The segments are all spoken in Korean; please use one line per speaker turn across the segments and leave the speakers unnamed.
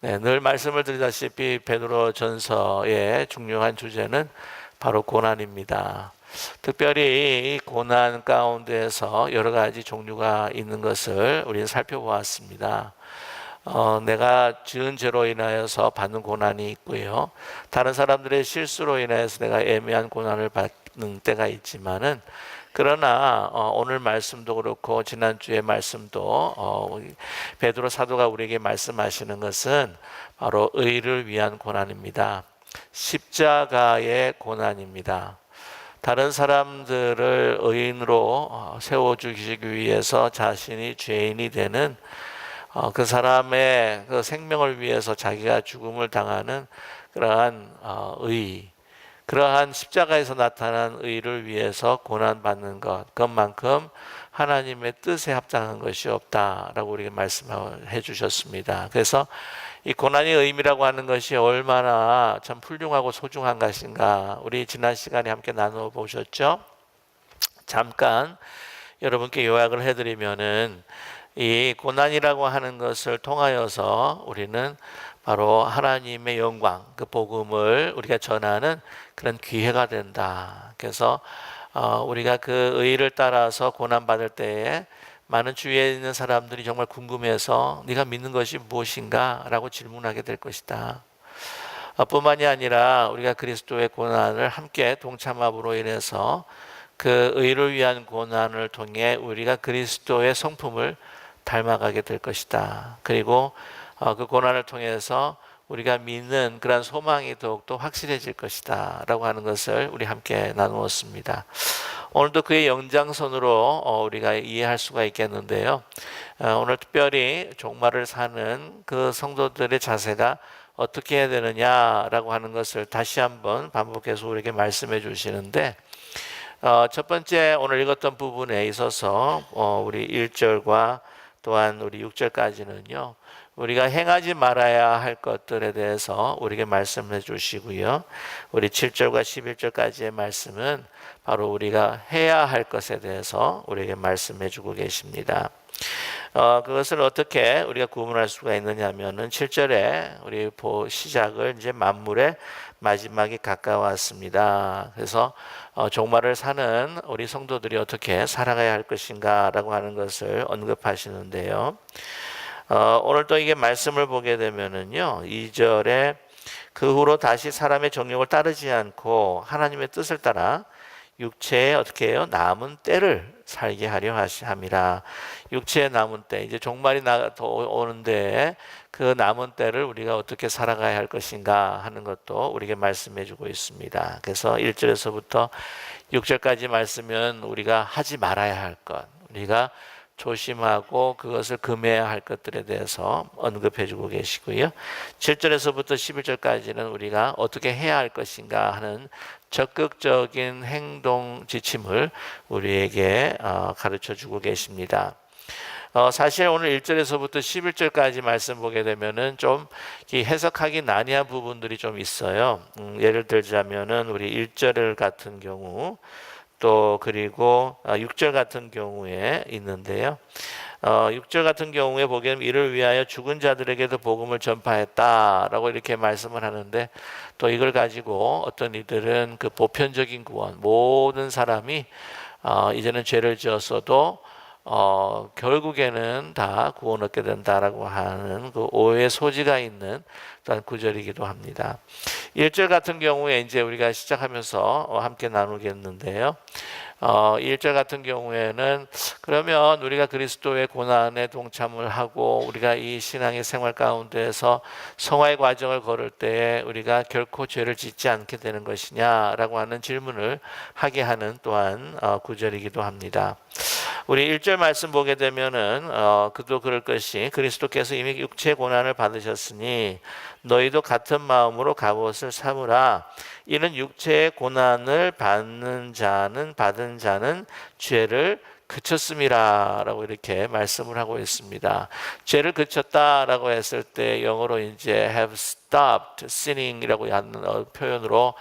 네, 늘 말씀을 드리다시피 베드로전서의 중요한 주제는 바로 고난입니다. 특별히 이 고난 가운데에서 여러 가지 종류가 있는 것을 우리는 살펴보았습니다. 내가 지은 죄로 인하여서 받는 고난이 있고요. 다른 사람들의 실수로 인해서 내가 애매한 고난을 받는 때가 있지만은, 그러나 오늘 말씀도 그렇고 지난주의 말씀도 베드로 사도가 우리에게 말씀하시는 것은 바로 의를 위한 고난입니다. 십자가의 고난입니다. 다른 사람들을 의인으로 세워주기 위해서 자신이 죄인이 되는 그 사람의 그 생명을 위해서 자기가 죽음을 당하는 그러한 그러한 십자가에서 나타난 의를 위해서 고난받는 그것만큼 하나님의 뜻에 합당한 것이 없다라고 우리에게 말씀해 주셨습니다. 그래서 이 고난의 의미라고 하는 것이 얼마나 참 훌륭하고 소중한 것인가, 우리 지난 시간에 함께 나누어 보셨죠? 잠깐 여러분께 요약을 해드리면은, 이 고난이라고 하는 것을 통하여서 우리는 바로 하나님의 영광, 그 복음을 우리가 전하는 그런 기회가 된다. 그래서 우리가 그 의를 따라서 고난받을 때에 많은 주위에 있는 사람들이 정말 궁금해서 네가 믿는 것이 무엇인가? 라고 질문하게 될 것이다. 뿐만이 아니라 우리가 그리스도의 고난을 함께 동참함으로 인해서 그 의를 위한 고난을 통해 우리가 그리스도의 성품을 닮아가게 될 것이다. 그리고 그 고난을 통해서 우리가 믿는 그런 소망이 더욱더 확실해질 것이다 라고 하는 것을 우리 함께 나누었습니다. 오늘도 그의 연장선으로 우리가 이해할 수가 있겠는데요. 오늘 특별히 종말을 사는 그 성도들의 자세가 어떻게 해야 되느냐라고 하는 것을 다시 한번 반복해서 우리에게 말씀해 주시는데, 첫 번째 오늘 읽었던 부분에 있어서 우리 1절과 또한 우리 6절까지는요, 우리가 행하지 말아야 할 것들에 대해서 우리에게 말씀해 주시고요, 우리 7절과 11절까지의 말씀은 바로 우리가 해야 할 것에 대해서 우리에게 말씀해 주고 계십니다. 그것을 어떻게 우리가 구분할 수가 있느냐 하면은 7절에 우리 시작을 이제 만물의 마지막이 가까웠습니다. 그래서 종말을 사는 우리 성도들이 어떻게 살아가야 할 것인가 라고 하는 것을 언급하시는데요. 오늘 또 이게 말씀을 보게 되면은요, 2절에 그 후로 다시 사람의 정욕을 따르지 않고 하나님의 뜻을 따라 육체에 어떻게 해요? 남은 때를 살게 하려 함이라. 육체의 남은 때, 이제 종말이 오는데 그 남은 때를 우리가 어떻게 살아가야 할 것인가 하는 것도 우리에게 말씀해 주고 있습니다. 그래서 1절에서부터 6절까지 말씀은 우리가 하지 말아야 할 것, 우리가 조심하고 그것을 금해야 할 것들에 대해서 언급해 주고 계시고요, 7절에서부터 11절까지는 우리가 어떻게 해야 할 것인가 하는 적극적인 행동 지침을 우리에게 가르쳐 주고 계십니다. 사실 오늘 1절에서부터 11절까지 말씀 보게 되면은 좀 해석하기 난해한 부분들이 좀 있어요. 예를 들자면은 우리 1절 같은 경우, 또 그리고 6절 같은 경우에 있는데요. 6절 같은 경우에 보게 되면 이를 위하여 죽은 자들에게도 복음을 전파했다라고 이렇게 말씀을 하는데, 또 이걸 가지고 어떤 이들은 그 보편적인 구원, 모든 사람이 이제는 죄를 지었어도 결국에는 다 구원 얻게 된다라고 하는 그 오해의 소지가 있는 또한 구절이기도 합니다. 1절 같은 경우에 이제 우리가 시작하면서 함께 나누겠는데요. 1절 같은 경우에는 그러면 우리가 그리스도의 고난에 동참을 하고 우리가 이 신앙의 생활 가운데에서 성화의 과정을 걸을 때 우리가 결코 죄를 짓지 않게 되는 것이냐라고 하는 질문을 하게 하는 또한 구절이기도 합니다. 우리 1절 말씀 보게 되면은 그도 그럴 것이 그리스도께서 이미 육체의 고난을 받으셨으니 너희도 같은 마음으로 갑옷을 삼으라. 이는 육체의 고난을 받은 자는 죄를 그쳤음이라 라고 이렇게 말씀을 하고 있습니다. 죄를 그쳤다라고 했을 때 영어로 이제 have stopped sinning 이라고 하는 표현으로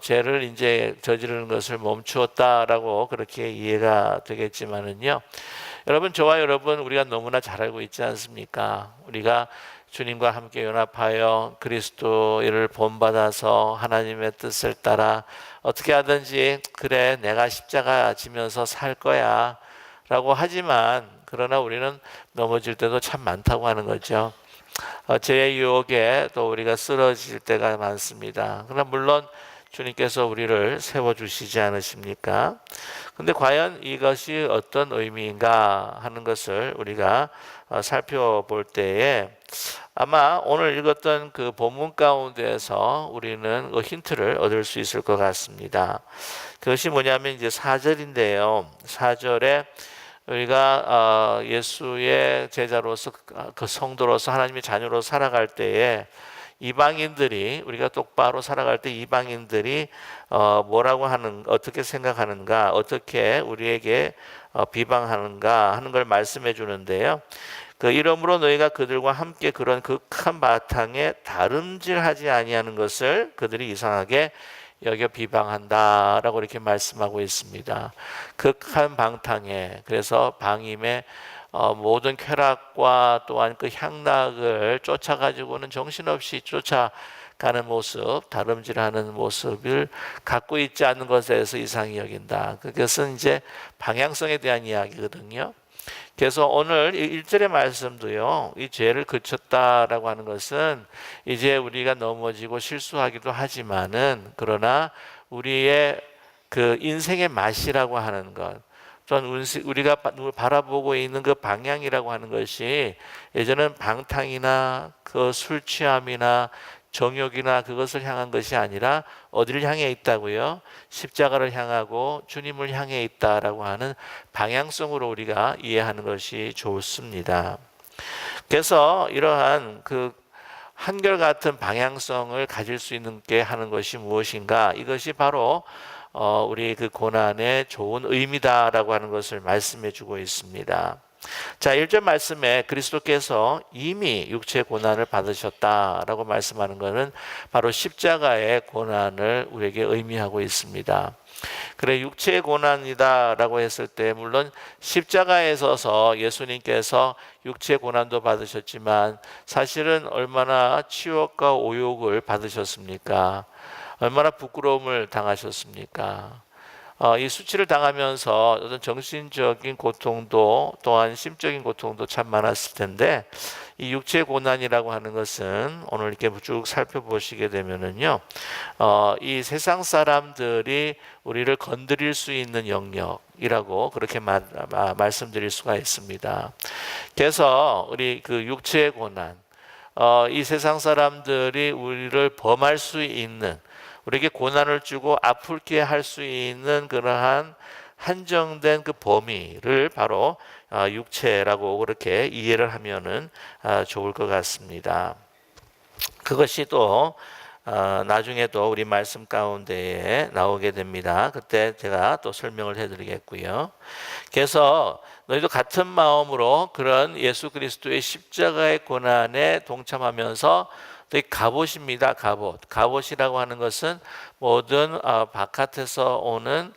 죄를 이제 저지르는 것을 멈추었다라고 그렇게 이해가 되겠지만은요, 여러분, 저와 여러분 우리가 너무나 잘 알고 있지 않습니까? 우리가 주님과 함께 연합하여 그리스도를 본받아서 하나님의 뜻을 따라 어떻게 하든지 그래 내가 십자가 지면서 살 거야 라고 하지만, 그러나 우리는 넘어질 때도 참 많다고 하는 거죠. 죄의 유혹에 또 우리가 쓰러질 때가 많습니다. 그러나 물론 주님께서 우리를 세워주시지 않으십니까? 근데 과연 이것이 어떤 의미인가 하는 것을 우리가 살펴볼 때에 아마 오늘 읽었던 그 본문 가운데에서 우리는 그 힌트를 얻을 수 있을 것 같습니다. 그것이 뭐냐면 이제 4절인데요. 4절에 우리가 예수의 제자로서 그 성도로서 하나님의 자녀로 살아갈 때에 이방인들이, 우리가 똑바로 살아갈 때 이방인들이 뭐라고 어떻게 생각하는가, 어떻게 우리에게 비방하는가 하는 걸 말씀해 주는데요. 그 이러므로 너희가 그들과 함께 그런 극한 바탕에 다름질하지 아니하는 것을 그들이 이상하게 여겨 비방한다라고 이렇게 말씀하고 있습니다. 극한 방탕에, 그래서 방임의 모든 쾌락과 또한 그 향락을 쫓아가지고는 정신없이 쫓아가는 모습, 다름질하는 모습을 갖고 있지 않는 것에 대해서 이상히 여긴다. 그것은 이제 방향성에 대한 이야기거든요. 그래서 오늘 1절의 말씀도요, 이 죄를 그쳤다라고 하는 것은 이제 우리가 넘어지고 실수하기도 하지만은, 그러나 우리의 그 인생의 맛이라고 하는 것, 또한 우리가 바라보고 있는 그 방향이라고 하는 것이 예전엔 방탕이나 그 술 취함이나 정욕이나 그것을 향한 것이 아니라 어디를 향해 있다고요? 십자가를 향하고 주님을 향해 있다라고 하는 방향성으로 우리가 이해하는 것이 좋습니다. 그래서 이러한 그 한결같은 방향성을 가질 수 있는 게 하는 것이 무엇인가? 이것이 바로 우리 그 고난의 좋은 의미다라고 하는 것을 말씀해 주고 있습니다. 자, 1절 말씀에 그리스도께서 이미 육체의 고난을 받으셨다라고 말씀하는 것은 바로 십자가의 고난을 우리에게 의미하고 있습니다. 그래, 육체의 고난이다라고 했을 때 물론 십자가에 서서 예수님께서 육체의 고난도 받으셨지만 사실은 얼마나 치욕과 오욕을 받으셨습니까? 얼마나 부끄러움을 당하셨습니까? 이 수치를 당하면서 어떤 정신적인 고통도 또한 심적인 고통도 참 많았을 텐데, 이 육체의 고난이라고 하는 것은 오늘 이렇게 쭉 살펴보시게 되면은요, 이 세상 사람들이 우리를 건드릴 수 있는 영역이라고 그렇게 말씀드릴 수가 있습니다. 그래서 우리 그 육체의 고난, 이 세상 사람들이 우리를 범할 수 있는, 우리에게 고난을 주고 아플게 할 수 있는 그러한 한정된 그 범위를 바로 육체라고 그렇게 이해를 하면은 좋을 것 같습니다. 그것이 또 나중에도 우리 말씀 가운데에 나오게 됩니다. 그때 제가 또 설명을 해드리겠고요. 그래서 너희도 같은 마음으로 그런 예수 그리스도의 십자가의 고난에 동참하면서 갑옷입니다. 갑옷이라고 하는 것은 모든 바깥에서 오는,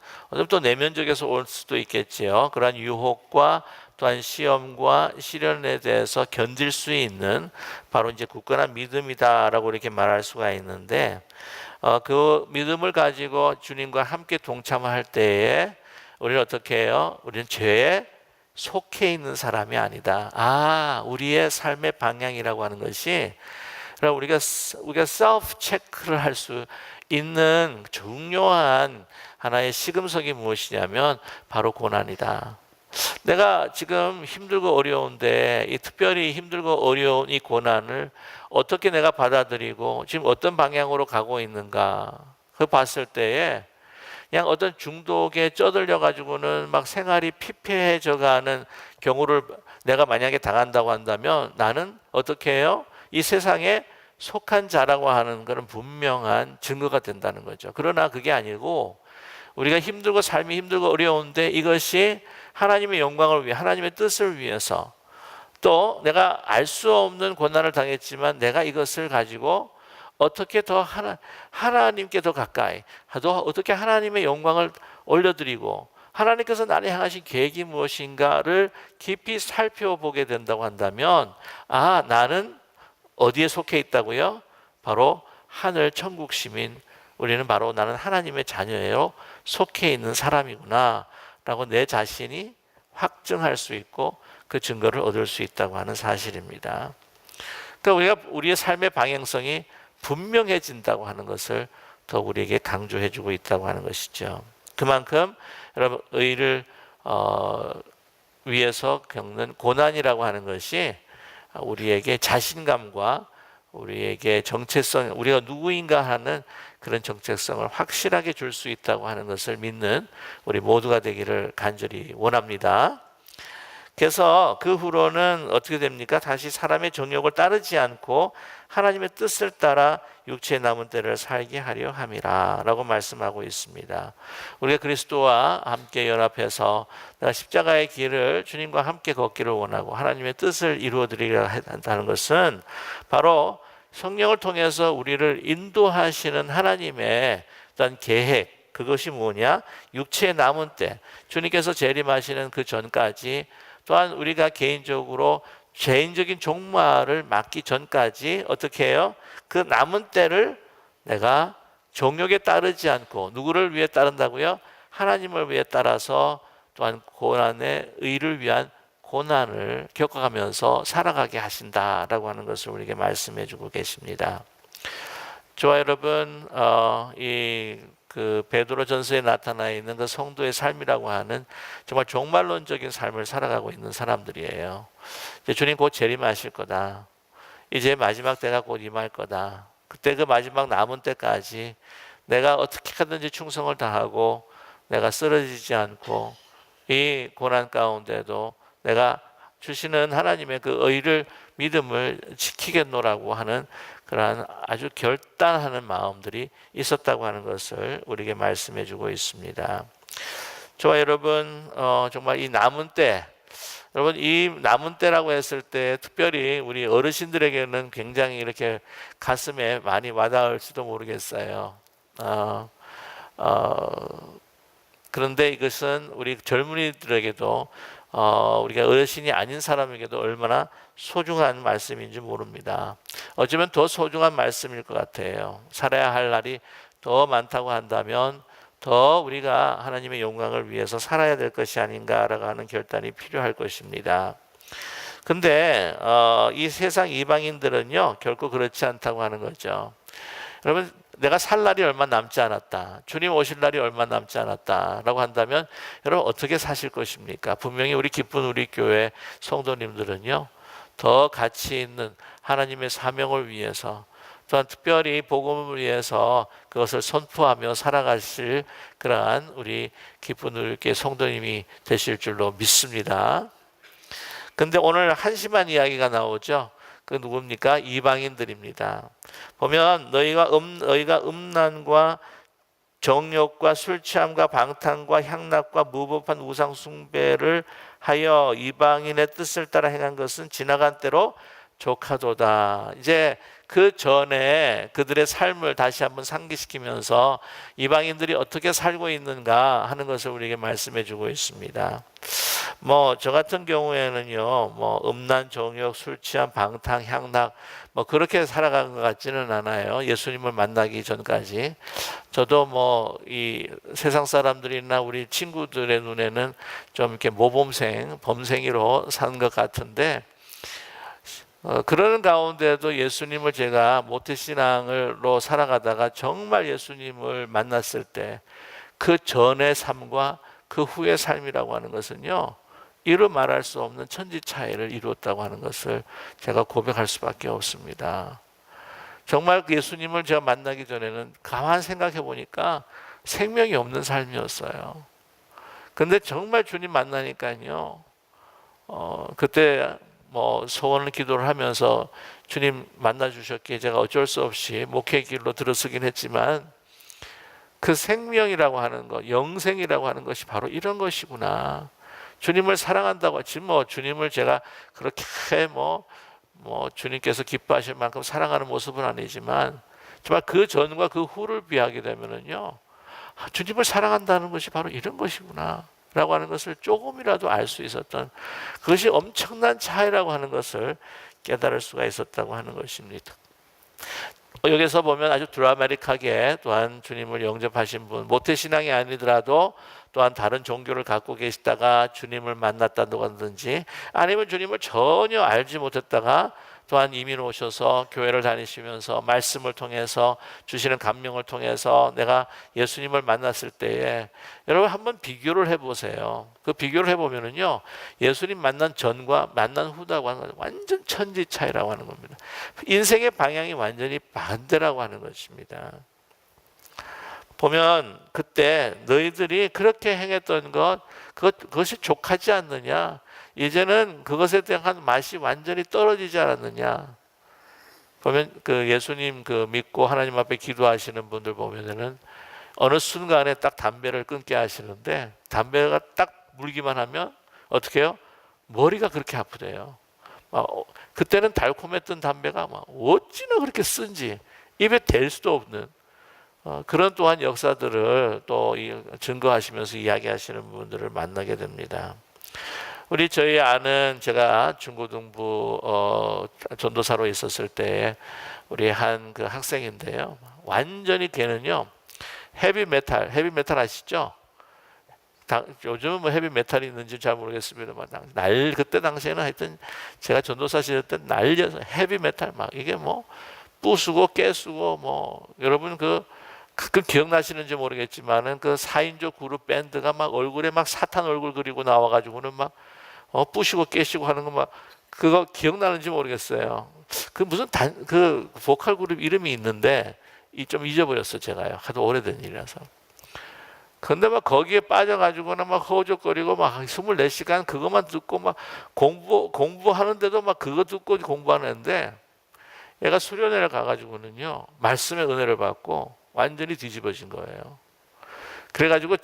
또 내면적에서 올 수도 있겠지요. 그러한 유혹과 또한 시험과 시련에 대해서 견딜 수 있는 바로 이제 굳건한 믿음이다라고 이렇게 말할 수가 있는데, 그 믿음을 가지고 주님과 함께 동참할 때에 우리는 어떻게 해요? 우리는 죄에 속해 있는 사람이 아니다. 우리의 삶의 방향이라고 하는 것이, 그럼 우리가 셀프 체크를 할 수 있는 중요한 하나의 시금석이 무엇이냐면 바로 고난이다. 내가 지금 힘들고 어려운데 이 특별히 힘들고 어려운 이 고난을 어떻게 내가 받아들이고 지금 어떤 방향으로 가고 있는가, 그 봤을 때에 그냥 어떤 중독에 쩌들려 가지고는 막 생활이 피폐해져 가는 경우를 내가 만약에 당한다고 한다면 나는 어떻게 해요? 이 세상에 속한 자라고 하는 것은 분명한 증거가 된다는 거죠. 그러나 그게 아니고 우리가 힘들고 삶이 힘들고 어려운데 이것이 하나님의 영광을 위해, 하나님의 뜻을 위해서, 또 내가 알 수 없는 고난을 당했지만 내가 이것을 가지고 어떻게 더 하나님께 더 가까이, 어떻게 하나님의 영광을 올려드리고 하나님께서 나를 향하신 계획이 무엇인가를 깊이 살펴보게 된다고 한다면 나는 어디에 속해 있다고요? 바로 하늘 천국 시민, 우리는 바로 나는 하나님의 자녀예요, 속해 있는 사람이구나 라고 내 자신이 확증할 수 있고 그 증거를 얻을 수 있다고 하는 사실입니다. 그러니까 우리가 우리의 삶의 방향성이 분명해진다고 하는 것을 더 우리에게 강조해주고 있다고 하는 것이죠. 그만큼 여러분 의를 위해서 겪는 고난이라고 하는 것이 우리에게 자신감과 우리에게 정체성, 우리가 누구인가 하는 그런 정체성을 확실하게 줄 수 있다고 하는 것을 믿는 우리 모두가 되기를 간절히 원합니다. 그래서 그 후로는 어떻게 됩니까? 다시 사람의 정욕을 따르지 않고 하나님의 뜻을 따라 육체의 남은 때를 살게 하려 함이라 라고 말씀하고 있습니다. 우리가 그리스도와 함께 연합해서 내가 십자가의 길을 주님과 함께 걷기를 원하고 하나님의 뜻을 이루어드리려 한다는 것은 바로 성령을 통해서 우리를 인도하시는 하나님의 어떤 계획, 그것이 뭐냐? 육체의 남은 때, 주님께서 재림하시는 그 전까지, 또한 우리가 개인적으로 개인적인 종말을 맞기 전까지 어떻게 해요? 그 남은 때를 내가 정욕에 따르지 않고 누구를 위해 따른다고요? 하나님을 위해 따라서 또한 고난의 의를 위한 고난을 겪어가면서 살아가게 하신다라고 하는 것을 우리에게 말씀해 주고 계십니다. 저와 여러분, 그 베드로전서에 나타나 있는 그 성도의 삶이라고 하는 정말 종말론적인 삶을 살아가고 있는 사람들이에요. 이제 주님 곧 재림하실 거다. 이제 마지막 때가 곧 임할 거다. 그때 그 마지막 남은 때까지 내가 어떻게 하든지 충성을 다하고 내가 쓰러지지 않고 이 고난 가운데도 내가 주시는 하나님의 그 의를, 믿음을 지키겠노라고 하는 그러한 아주 결단하는 마음들이 있었다고 하는 것을 우리에게 말씀해 주고 있습니다. 저와 여러분, 정말 이 남은 때, 여러분 이 남은 때라고 했을 때 특별히 우리 어르신들에게는 굉장히 이렇게 가슴에 많이 와닿을지도 모르겠어요. 그런데 이것은 우리 젊은이들에게도 우리가 어르신이 아닌 사람에게도 얼마나 소중한 말씀인지 모릅니다. 어쩌면 더 소중한 말씀일 것 같아요. 살아야 할 날이 더 많다고 한다면 더 우리가 하나님의 영광을 위해서 살아야 될 것이 아닌가라고 하는 결단이 필요할 것입니다. 근데 이 세상 이방인들은요 결코 그렇지 않다고 하는 거죠. 여러분, 내가 살 날이 얼마 남지 않았다, 주님 오실 날이 얼마 남지 않았다 라고 한다면 여러분 어떻게 사실 것입니까? 분명히 우리 기쁜 우리 교회 성도님들은요 더 가치 있는 하나님의 사명을 위해서, 또한 특별히 복음을 위해서 그것을 선포하며 살아가실 그러한 우리 기쁜 우리 교회 성도님이 되실 줄로 믿습니다. 근데 오늘 한심한 이야기가 나오죠. 그 누굽니까? 이방인들입니다. 보면 너희가 음란과 정욕과 술 취함과 방탕과 향락과 무법한 우상 숭배를 하여 이방인의 뜻을 따라 행한 것은 지나간 때로 족하도다. 이제 그 전에 그들의 삶을 다시 한번 상기시키면서 이방인들이 어떻게 살고 있는가 하는 것을 우리에게 말씀해 주고 있습니다. 저 같은 경우에는요, 음란, 정욕, 술 취함, 방탕, 향락, 그렇게 살아간 것 같지는 않아요. 예수님을 만나기 전까지. 저도 이 세상 사람들이나 우리 친구들의 눈에는 좀 이렇게 모범생, 범생이로 사는 것 같은데, 그러는 가운데도 예수님을 제가 모태신앙으로 살아가다가 정말 예수님을 만났을 때 그 전의 삶과 그 후의 삶이라고 하는 것은요, 이루 말할 수 없는 천지 차이를 이루었다고 하는 것을 제가 고백할 수밖에 없습니다. 정말 예수님을 제가 만나기 전에는 가만 생각해 보니까 생명이 없는 삶이었어요. 근데 정말 주님 만나니까요, 그때 소원을 기도를 하면서 주님 만나 주셨기에 제가 어쩔 수 없이 목회 길로 들어서긴 했지만 그 생명이라고 하는 것, 영생이라고 하는 것이 바로 이런 것이구나. 주님을 사랑한다고 지금 주님을 제가 그렇게 주님께서 기뻐하실 만큼 사랑하는 모습은 아니지만 정말 그 전과 그 후를 비하게 되면은요, 주님을 사랑한다는 것이 바로 이런 것이구나 라고 하는 것을 조금이라도 알 수 있었던, 그것이 엄청난 차이라고 하는 것을 깨달을 수가 있었다고 하는 것입니다. 여기서 보면 아주 드라마틱하게 또한 주님을 영접하신 분, 모태신앙이 아니더라도 또한 다른 종교를 갖고 계시다가 주님을 만났다든지 아니면 주님을 전혀 알지 못했다가 또한 이민 오셔서 교회를 다니시면서 말씀을 통해서 주시는 감명을 통해서 내가 예수님을 만났을 때에 여러분 한번 비교를 해보세요. 그 비교를 해보면은요, 예수님 만난 전과 만난 후다고 하는 건 완전 천지 차이라고 하는 겁니다. 인생의 방향이 완전히 반대라고 하는 것입니다. 보면 그때 너희들이 그렇게 행했던 그것이 족하지 않느냐? 이제는 그것에 대한 맛이 완전히 떨어지지 않았느냐? 보면 그 예수님 그 믿고 하나님 앞에 기도하시는 분들 보면은 어느 순간에 딱 담배를 끊게 하시는데 담배가 딱 물기만 하면 어떻게 해요? 머리가 그렇게 아프대요. 그때는 달콤했던 담배가 어찌나 그렇게 쓴지 입에 댈 수도 없는 그런 또한 역사들을 또 증거하시면서 이야기하시는 분들을 만나게 됩니다. 저희 아는 제가 중고등부 전도사로 있었을 때 우리 한 그 학생인데요. 완전히 걔는요 헤비메탈 아시죠? 요즘은 뭐 헤비메탈이 있는지 잘 모르겠습니다만 그때 당시에는 하여튼 제가 전도사 시절 때 날려서 헤비메탈 막 이게 뭐 부수고 깨수고 뭐 여러분 가끔 기억나시는지 모르겠지만은 그 4인조 그룹 밴드가 막 얼굴에 막 사탄 얼굴 그리고 나와가지고는 막 부시고 깨시고 하는 거 막 그거 기억나는지 모르겠어요. 그 무슨 그 보컬 그룹 이름이 있는데 좀 잊어버렸어 제가요. 하도 오래된 일이라서. 근데 막 거기에 빠져가지고는 막 허우적거리고 막 24시간 그것만 듣고 막 공부하는데도 막 그거 듣고 공부하는데 얘가 수련회를 가가지고는요 말씀의 은혜를 받고 완전히 뒤집어진 거예요. 그래가지고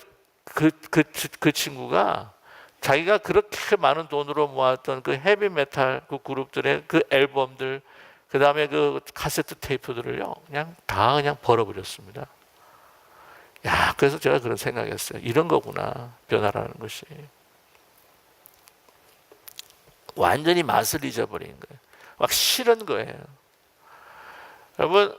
그 친구가 자기가 그렇게 많은 돈으로 모았던 그 헤비메탈 그 그룹들의 그 앨범들 그 다음에 그 카세트 테이프들을요 그냥 벌어버렸습니다. 야, 그래서 제가 그런 생각했어요. 이런 거구나 변화라는 것이. 완전히 맛을 잊어버린 거예요. 막 싫은 거예요. 여러분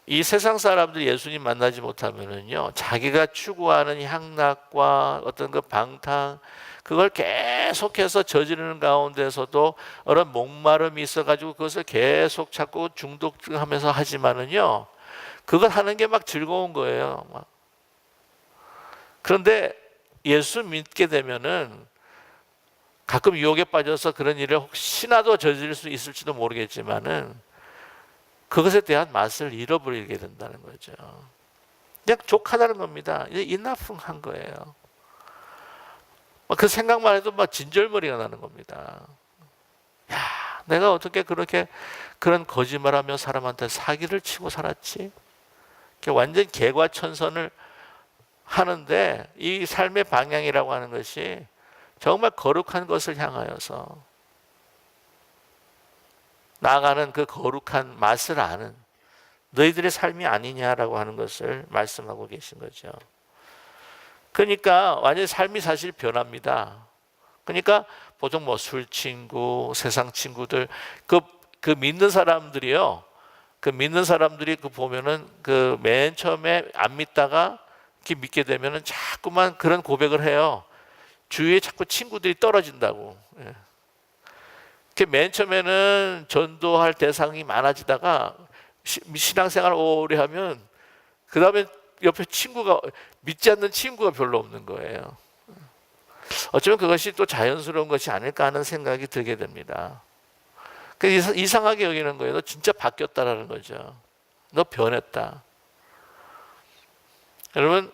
이 세상 사람들이 예수님 만나지 못하면은요 자기가 추구하는 향락과 어떤 그 방탕 그걸 계속해서 저지르는 가운데서도 어떤 목마름이 있어가지고 그것을 계속 자꾸 중독하면서 하지만은요 그걸 하는 게 막 즐거운 거예요. 그런데 예수 믿게 되면은 가끔 유혹에 빠져서 그런 일을 혹시나도 저지를 수 있을지도 모르겠지만은 그것에 대한 맛을 잃어버리게 된다는 거죠. 그냥 족하다는 겁니다. 이제 인나풍한 거예요. 그 생각만 해도 막 진절머리가 나는 겁니다. 야, 내가 어떻게 그런 거짓말하며 사람한테 사기를 치고 살았지? 완전 개과천선을 하는데 이 삶의 방향이라고 하는 것이 정말 거룩한 것을 향하여서 나아가는 그 거룩한 맛을 아는 너희들의 삶이 아니냐라고 하는 것을 말씀하고 계신 거죠. 그러니까 완전히 삶이 사실 변합니다. 그러니까 보통 술 친구, 세상 친구들 그 믿는 사람들이요. 그 믿는 사람들이 보면은 맨 처음에 안 믿다가 이렇게 믿게 되면은 자꾸만 그런 고백을 해요. 주위에 자꾸 친구들이 떨어진다고. 맨 처음에는 전도할 대상이 많아지다가 신앙생활 오래 하면 그 다음에 옆에 믿지 않는 친구가 별로 없는 거예요. 어쩌면 그것이 또 자연스러운 것이 아닐까 하는 생각이 들게 됩니다. 이상하게 여기는 거예요. 너 진짜 바뀌었다라는 거죠. 너 변했다. 여러분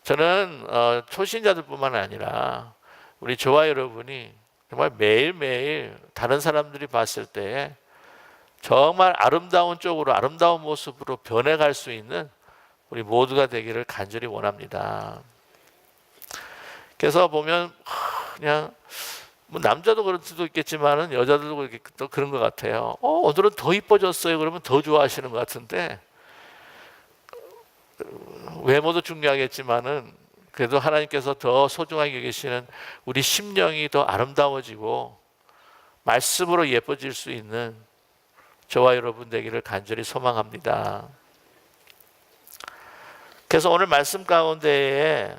저는 초신자들뿐만 아니라 우리 저와 여러분이 정말 매일매일 다른 사람들이 봤을 때 정말 아름다운 쪽으로 아름다운 모습으로 변해갈 수 있는 우리 모두가 되기를 간절히 원합니다. 그래서 보면 그냥 남자도 그럴 수도 있겠지만은 여자들도 또 그런 것 같아요. 오늘은 더 이뻐졌어요. 그러면 더 좋아하시는 것 같은데 외모도 중요하겠지만은 그래도 하나님께서 더 소중하게 여기시는 우리 심령이 더 아름다워지고 말씀으로 예뻐질 수 있는 저와 여러분 되기를 간절히 소망합니다. 그래서 오늘 말씀 가운데에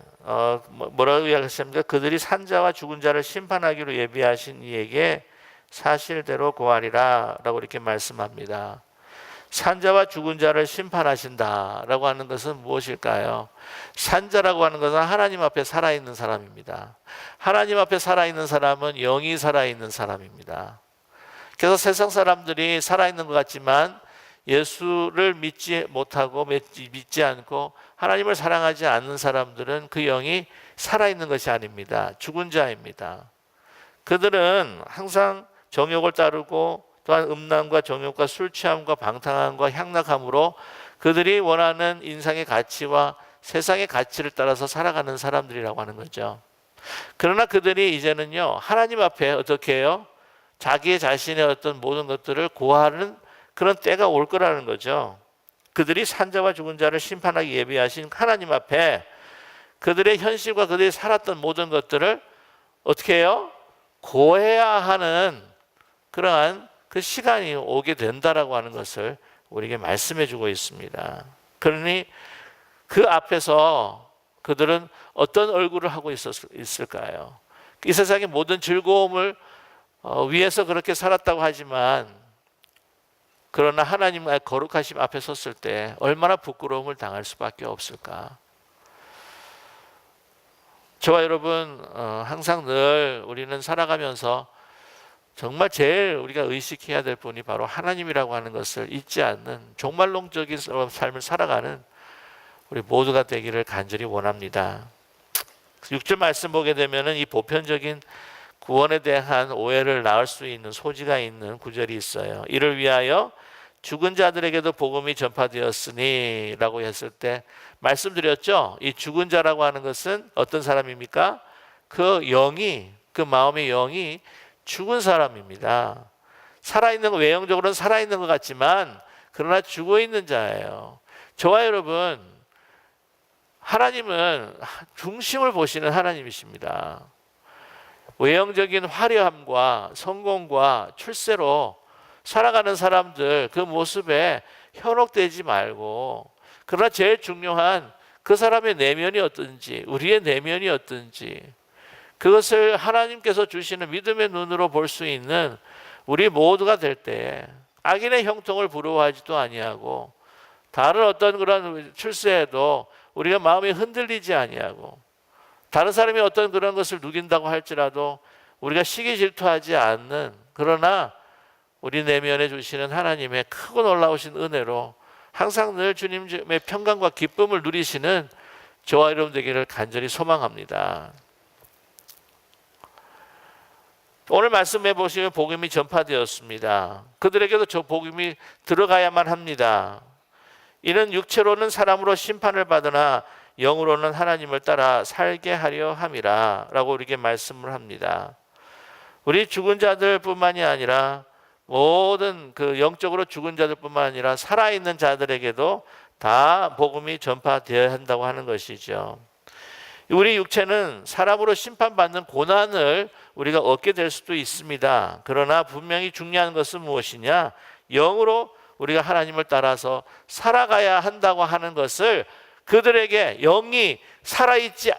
뭐라고 이야기하십니까? 그들이 산자와 죽은 자를 심판하기로 예비하신 이에게 사실대로 고하리라 라고 이렇게 말씀합니다. 산자와 죽은 자를 심판하신다라고 하는 것은 무엇일까요? 산자라고 하는 것은 하나님 앞에 살아있는 사람입니다. 하나님 앞에 살아있는 사람은 영이 살아있는 사람입니다. 그래서 세상 사람들이 살아있는 것 같지만 예수를 믿지 못하고 믿지 않고 하나님을 사랑하지 않는 사람들은 그 영이 살아있는 것이 아닙니다. 죽은 자입니다. 그들은 항상 정욕을 따르고 또한 음란과 정욕과 술 취함과 방탕함과 향락함으로 그들이 원하는 인상의 가치와 세상의 가치를 따라서 살아가는 사람들이라고 하는 거죠. 그러나 그들이 이제는요, 하나님 앞에 어떻게 해요? 자기 자신의 어떤 모든 것들을 고하는 그런 때가 올 거라는 거죠. 그들이 산자와 죽은 자를 심판하기 예비하신 하나님 앞에 그들의 현실과 그들이 살았던 모든 것들을 어떻게 해요? 고해야 하는 그러한 그 시간이 오게 된다라고 하는 것을 우리에게 말씀해 주고 있습니다. 그러니 그 앞에서 그들은 어떤 얼굴을 하고 있을까요? 이 세상의 모든 즐거움을 위해서 그렇게 살았다고 하지만 그러나 하나님의 거룩하심 앞에 섰을 때 얼마나 부끄러움을 당할 수밖에 없을까? 저와 여러분 항상 늘 우리는 살아가면서 정말 제일 우리가 의식해야 될 분이 바로 하나님이라고 하는 것을 잊지 않는 종말론적인 삶을 살아가는 우리 모두가 되기를 간절히 원합니다. 6절 말씀 보게 되면은 이 보편적인 구원에 대한 오해를 낳을 수 있는 소지가 있는 구절이 있어요. 이를 위하여 죽은 자들에게도 복음이 전파되었으니 라고 했을 때 말씀드렸죠. 이 죽은 자라고 하는 것은 어떤 사람입니까? 그 마음의 영이 죽은 사람입니다. 살아있는 거, 외형적으로는 살아있는 것 같지만 그러나 죽어있는 자예요. 저와 여러분, 하나님은 중심을 보시는 하나님이십니다. 외형적인 화려함과 성공과 출세로 살아가는 사람들 그 모습에 현혹되지 말고, 그러나 제일 중요한 그 사람의 내면이 어떤지, 우리의 내면이 어떤지, 그것을 하나님께서 주시는 믿음의 눈으로 볼 수 있는 우리 모두가 될 때 악인의 형통을 부러워하지도 아니하고 다른 어떤 그런 출세에도 우리가 마음이 흔들리지 아니하고 다른 사람이 어떤 그런 것을 누긴다고 할지라도 우리가 시기 질투하지 않는, 그러나 우리 내면에 주시는 하나님의 크고 놀라우신 은혜로 항상 늘 주님의 평강과 기쁨을 누리시는 저와 여러분 되기를 간절히 소망합니다. 오늘 말씀해 보시면 복음이 전파되었습니다. 그들에게도 저 복음이 들어가야만 합니다. 이는 육체로는 사람으로 심판을 받으나 영으로는 하나님을 따라 살게 하려 함이라 라고 우리에게 말씀을 합니다. 우리 죽은 자들뿐만이 아니라 모든 그 영적으로 죽은 자들뿐만 아니라 살아있는 자들에게도 다 복음이 전파되어야 한다고 하는 것이죠. 우리 육체는 사람으로 심판받는 고난을 우리가 얻게 될 수도 있습니다. 그러나 분명히 중요한 것은 무엇이냐? 영으로 우리가 하나님을 따라서 살아가야 한다고 하는 것을 그들에게 영이 살아있지,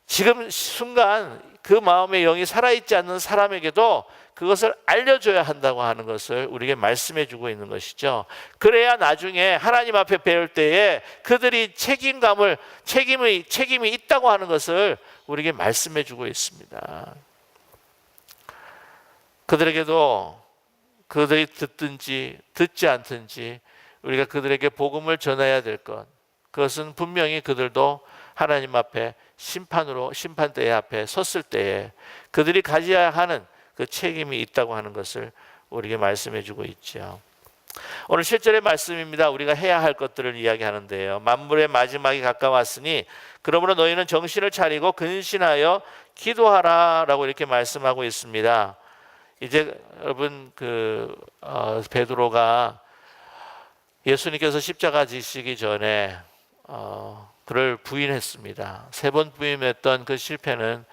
지금 순간 그 마음의 영이 살아있지 않는 사람에게도 그것을 알려줘야 한다고 하는 것을 우리에게 말씀해 주고 있는 것이죠. 그래야 나중에 하나님 앞에 배울 때에 그들이 책임이 있다고 하는 것을 우리에게 말씀해 주고 있습니다. 그들에게도 그들이 듣든지 듣지 않든지 우리가 그들에게 복음을 전해야 될 것, 그것은 분명히 그들도 하나님 앞에 심판대회 앞에 섰을 때에 그들이 가져야 하는 그 책임이 있다고 하는 것을 우리에게 말씀해 주고 있죠. 오늘 실제의 말씀입니다. 우리가 해야 할 것들을 이야기하는데요. 만물의 마지막이 가까웠으니 그러므로 너희는 정신을 차리고 근신하여 기도하라 라고 이렇게 말씀하고 있습니다. 이제 여러분 베드로가 예수님께서 십자가 지시기 전에 그를 부인했습니다. 3번 부인했던 그 실패는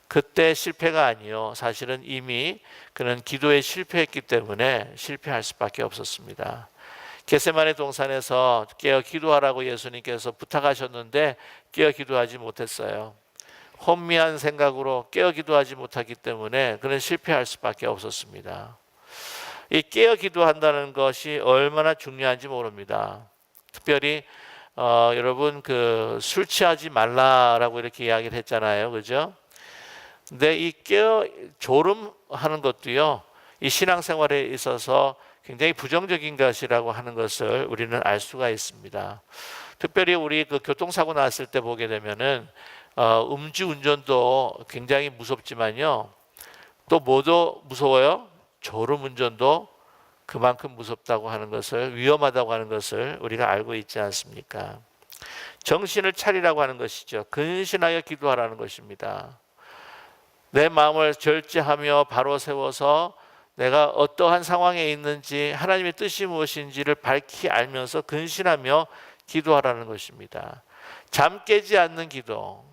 그때 실패가 아니요. 사실은 이미 그는 기도에 실패했기 때문에 실패할 수밖에 없었습니다. 겟세마네 동산에서 깨어 기도하라고 예수님께서 부탁하셨는데 깨어 기도하지 못했어요. 혼미한 생각으로 깨어 기도하지 못하기 때문에 그는 실패할 수밖에 없었습니다. 이 깨어 기도한다는 것이 얼마나 중요한지 모릅니다. 특별히 여러분 그 술 취하지 말라라고 이렇게 이야기를 했잖아요, 그죠? 근데 이 깨어 졸음하는 것도요, 이 신앙생활에 있어서 굉장히 부정적인 것이라고 하는 것을 우리는 알 수가 있습니다. 특별히 우리 그 교통사고 났을 때 보게 되면은 음주운전도 굉장히 무섭지만요, 또 뭐도 무서워요? 졸음운전도 그만큼 무섭다고 하는 것을, 위험하다고 하는 것을 우리가 알고 있지 않습니까? 정신을 차리라고 하는 것이죠. 근신하여 기도하라는 것입니다. 내 마음을 절제하며 바로 세워서 내가 어떠한 상황에 있는지 하나님의 뜻이 무엇인지를 밝히 알면서 근신하며 기도하라는 것입니다. 잠 깨지 않는 기도,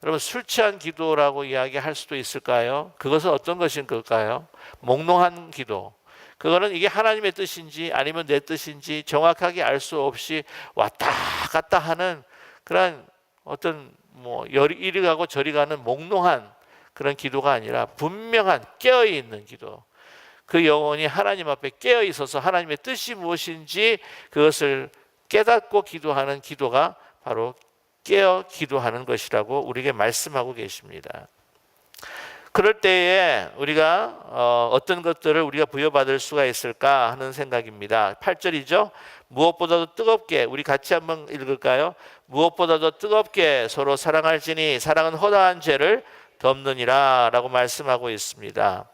여러분 술 취한 기도라고 이야기할 수도 있을까요? 그것은 어떤 것인 걸까요? 몽롱한 기도. 그거는 이게 하나님의 뜻인지 아니면 내 뜻인지 정확하게 알 수 없이 왔다 갔다 하는 그런 어떤 이리 가고 저리 가는 몽롱한 그런 기도가 아니라 분명한 깨어있는 기도. 그 영혼이 하나님 앞에 깨어 있어서 하나님의 뜻이 무엇인지 그것을 깨닫고 기도하는 기도가 바로 깨어 기도하는 것이라고 우리에게 말씀하고 계십니다. 그럴 때에 우리가 어떤 것들을 우리가 부여받을 수가 있을까 하는 생각입니다. 8절이죠. 무엇보다도 뜨겁게, 우리 같이 한번 읽을까요? 무엇보다도 뜨겁게 서로 사랑할지니 사랑은 허다한 죄를 덮느니라 라고 말씀하고 있습니다.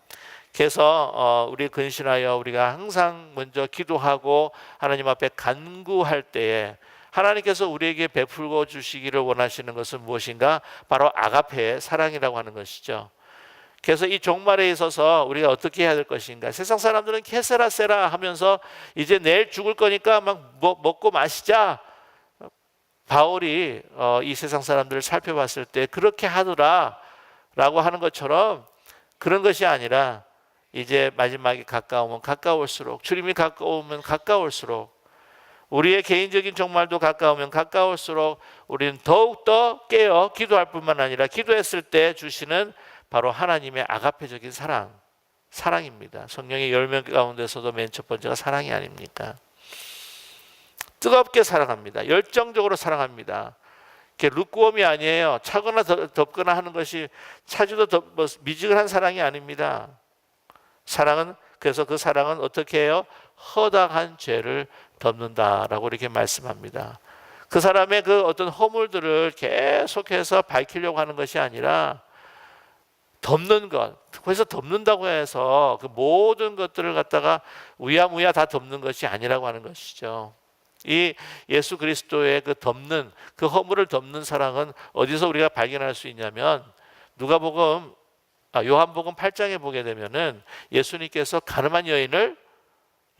그래서 우리 근신하여 우리가 항상 먼저 기도하고 하나님 앞에 간구할 때에 하나님께서 우리에게 베풀고 주시기를 원하시는 것은 무엇인가? 바로 아가페의 사랑이라고 하는 것이죠. 그래서 이 종말에 있어서 우리가 어떻게 해야 될 것인가? 세상 사람들은 케세라세라 하면서 이제 내일 죽을 거니까 막 먹고 마시자. 바울이 이 세상 사람들을 살펴봤을 때 그렇게 하더라 라고 하는 것처럼 그런 것이 아니라 이제 마지막이 가까우면 가까울수록, 주님이 가까우면 가까울수록, 우리의 개인적인 종말도 가까우면 가까울수록 우리는 더욱더 깨어 기도할 뿐만 아니라 기도했을 때 주시는 바로 하나님의 아가페적인 사랑입니다. 성령의 열매 가운데서도 맨 첫 번째가 사랑이 아닙니까? 뜨겁게 사랑합니다. 열정적으로 사랑합니다. 루크웜이 아니에요. 차거나 덥거나 하는 것이 차주도 미지근한 사랑이 아닙니다. 사랑은, 그래서 그 사랑은 어떻게 해요? 허다한 죄를 덮는다라고 이렇게 말씀합니다. 그 사람의 그 어떤 허물들을 계속해서 밝히려고 하는 것이 아니라 덮는 것. 그래서 덮는다고 해서 그 모든 것들을 갖다가 우야무야 다 덮는 것이 아니라고 하는 것이죠. 이 예수 그리스도의 그 덮는, 그 허물을 덮는 사랑은 어디서 우리가 발견할 수 있냐면 요한복음 8장에 보게 되면은 예수님께서 가늠한 여인을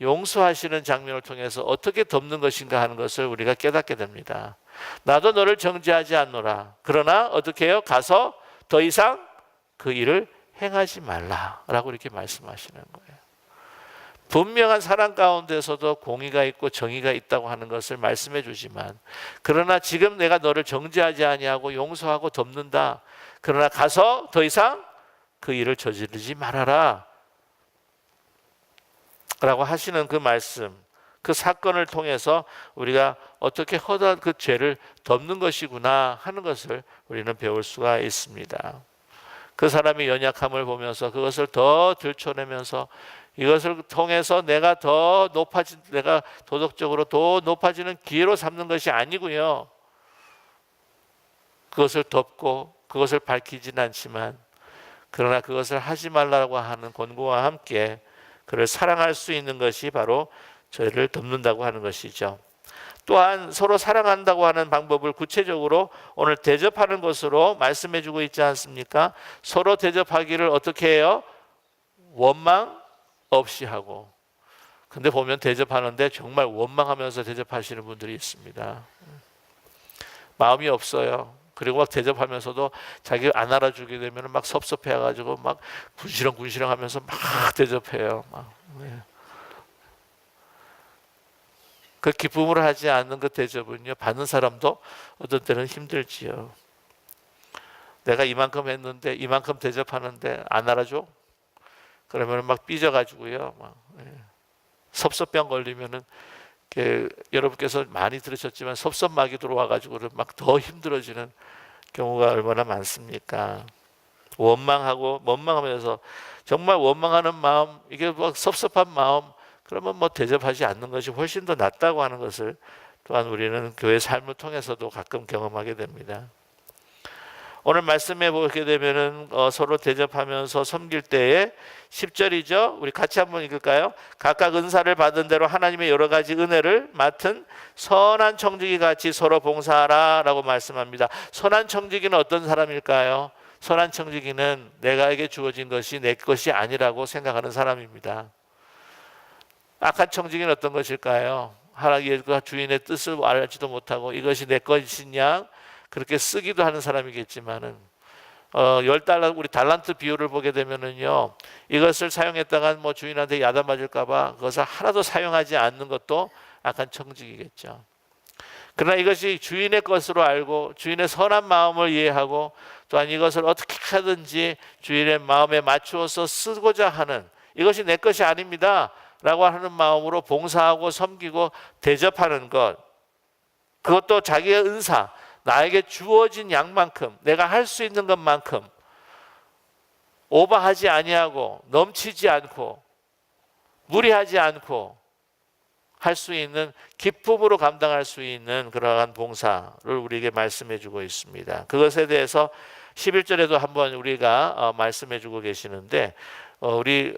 용서하시는 장면을 통해서 어떻게 덮는 것인가 하는 것을 우리가 깨닫게 됩니다. 나도 너를 정죄하지 않노라. 그러나 어떻게 해요? 가서 더 이상 그 일을 행하지 말라라고 이렇게 말씀하시는 거예요. 분명한 사랑 가운데서도 공의가 있고 정의가 있다고 하는 것을 말씀해 주지만, 그러나 지금 내가 너를 정죄하지 아니하고 용서하고 덮는다. 그러나 가서 더 이상 그 일을 저지르지 말아라 라고 하시는 그 말씀, 그 사건을 통해서 우리가 어떻게 허다한 그 죄를 덮는 것이구나 하는 것을 우리는 배울 수가 있습니다. 그 사람의 연약함을 보면서 그것을 더 들춰내면서 이것을 통해서 내가 도덕적으로 더 높아지는 기회로 삼는 것이 아니고요. 그것을 덮고 그것을 밝히지는 않지만, 그러나 그것을 하지 말라고 하는 권고와 함께 그를 사랑할 수 있는 것이 바로 죄를 덮는다고 하는 것이죠. 또한 서로 사랑한다고 하는 방법을 구체적으로 오늘 대접하는 것으로 말씀해 주고 있지 않습니까? 서로 대접하기를 어떻게 해요? 원망 없이 하고. 근데 보면 대접하는데 정말 원망하면서 대접하시는 분들이 있습니다. 마음이 없어요. 그리고 막 대접하면서도 자기가 안 알아주게 되면 막 섭섭해가지고 막 군시렁 하면서 막 대접해요. 막. 네. 그 기쁨으로 하지 않는 그 대접은요, 받는 사람도 어떤 때는 힘들지요. 내가 이만큼 했는데 이만큼 대접하는데 안 알아줘? 그러면 막 삐져가지고요, 막 섭섭병 걸리면은 여러분께서 많이 들으셨지만 섭섭막이 들어와가지고 막 더 힘들어지는 경우가 얼마나 많습니까? 원망하면서 정말 원망하는 마음, 이게 막 섭섭한 마음, 그러면 뭐 대접하지 않는 것이 훨씬 더 낫다고 하는 것을 또한 우리는 교회 삶을 통해서도 가끔 경험하게 됩니다. 오늘 말씀해 보게 되면은 서로 대접하면서 섬길 때에 10절이죠. 우리 같이 한번 읽을까요? 각각 은사를 받은 대로 하나님의 여러 가지 은혜를 맡은 선한 청지기 같이 서로 봉사하라 라고 말씀합니다. 선한 청지기는 어떤 사람일까요? 선한 청지기는 내가에게 주어진 것이 내 것이 아니라고 생각하는 사람입니다. 악한 청지기는 어떤 것일까요? 하나님의 주인의 뜻을 알지도 못하고 이것이 내 것이냐 그렇게 쓰기도 하는 사람이겠지만은 10달러 우리 달란트 비율을 보게 되면은요, 이것을 사용했다가 뭐 주인한테 야단 맞을까봐 그것을 하나도 사용하지 않는 것도 악한 청지기겠죠. 그러나 이것이 주인의 것으로 알고 주인의 선한 마음을 이해하고 또한 이것을 어떻게 하든지 주인의 마음에 맞추어서 쓰고자 하는, 이것이 내 것이 아닙니다 라고 하는 마음으로 봉사하고 섬기고 대접하는 것, 그것도 자기의 은사, 나에게 주어진 양만큼, 내가 할 수 있는 것만큼 오버하지 아니하고 넘치지 않고 무리하지 않고 할 수 있는, 기쁨으로 감당할 수 있는 그러한 봉사를 우리에게 말씀해 주고 있습니다. 그것에 대해서 11절에도 한번 우리가 말씀해 주고 계시는데, 우리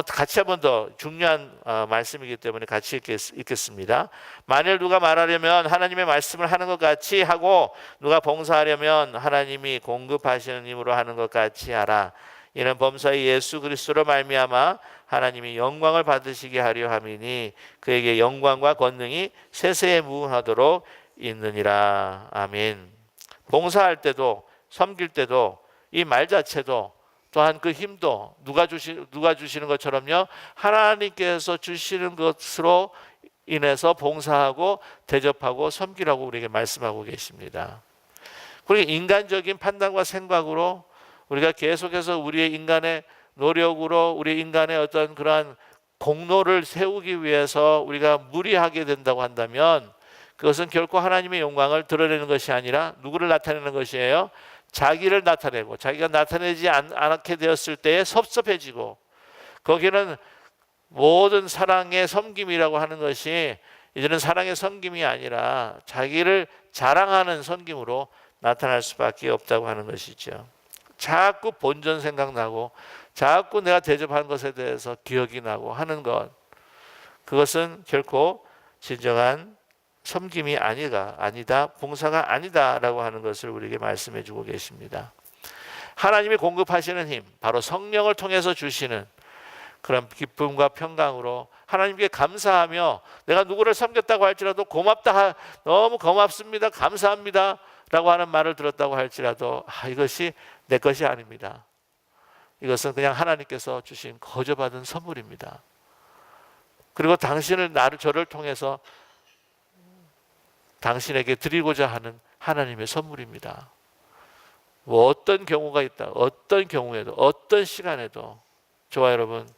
같이 한번 더 중요한 말씀이기 때문에 같이 읽겠습니다. 만일 누가 말하려면 하나님의 말씀을 하는 것 같이 하고 누가 봉사하려면 하나님이 공급하시는 힘으로 하는 것 같이 하라. 이는 범사의 예수 그리스도로 말미암아 하나님이 영광을 받으시게 하려 함이니 그에게 영광과 권능이 세세에 무한하도록 있느니라. 아멘. 봉사할 때도 섬길 때도 이 말 자체도 또한 그 힘도 누가 주시는 것처럼요, 하나님께서 주시는 것으로 인해서 봉사하고 대접하고 섬기라고 우리에게 말씀하고 계십니다. 그리고 인간적인 판단과 생각으로 우리가 계속해서 우리의 인간의 노력으로 우리 인간의 어떤 그러한 공로를 세우기 위해서 우리가 무리하게 된다고 한다면 그것은 결코 하나님의 영광을 드러내는 것이 아니라 누구를 나타내는 것이에요? 자기를 나타내고, 자기가 나타내지 않게 되었을 때에 섭섭해지고, 거기는 모든 사랑의 섬김이라고 하는 것이 이제는 사랑의 섬김이 아니라 자기를 자랑하는 섬김으로 나타날 수밖에 없다고 하는 것이죠. 자꾸 본전 생각나고 자꾸 내가 대접하는 것에 대해서 기억이 나고 하는 것, 그것은 결코 진정한 섬김이 아니다, 봉사가 아니다라고 하는 것을 우리에게 말씀해 주고 계십니다. 하나님이 공급하시는 힘, 바로 성령을 통해서 주시는 그런 기쁨과 평강으로 하나님께 감사하며, 내가 누구를 섬겼다고 할지라도 고맙다, 너무 고맙습니다, 감사합니다 라고 하는 말을 들었다고 할지라도 이것이 내 것이 아닙니다. 이것은 그냥 하나님께서 주신 거저받은 선물입니다. 그리고 저를 통해서 당신에게 드리고자 하는 하나님의 선물입니다. 뭐 어떤 경우가 있다, 어떤 경우에도, 어떤 시간에도, 저와 여러분,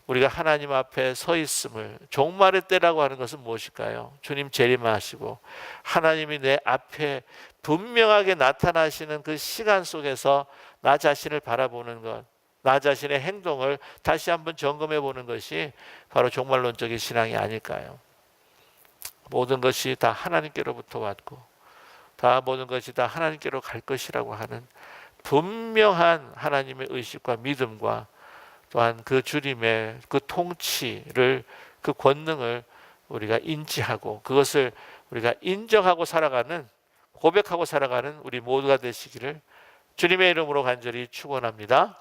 우리가 하나님 앞에 서 있음을, 종말의 때라고 하는 것은 무엇일까요? 주님 재림하시고 하나님이 내 앞에 분명하게 나타나시는 그 시간 속에서 나 자신을 바라보는 것, 나 자신의 행동을 다시 한번 점검해 보는 것이 바로 종말론적인 신앙이 아닐까요? 모든 것이 다 하나님께로부터 왔고 모든 것이 다 하나님께로 갈 것이라고 하는 분명한 하나님의 의식과 믿음과 또한 그 주님의 그 통치를, 그 권능을 우리가 인지하고 그것을 우리가 인정하고 살아가는, 고백하고 살아가는 우리 모두가 되시기를 주님의 이름으로 간절히 축원합니다.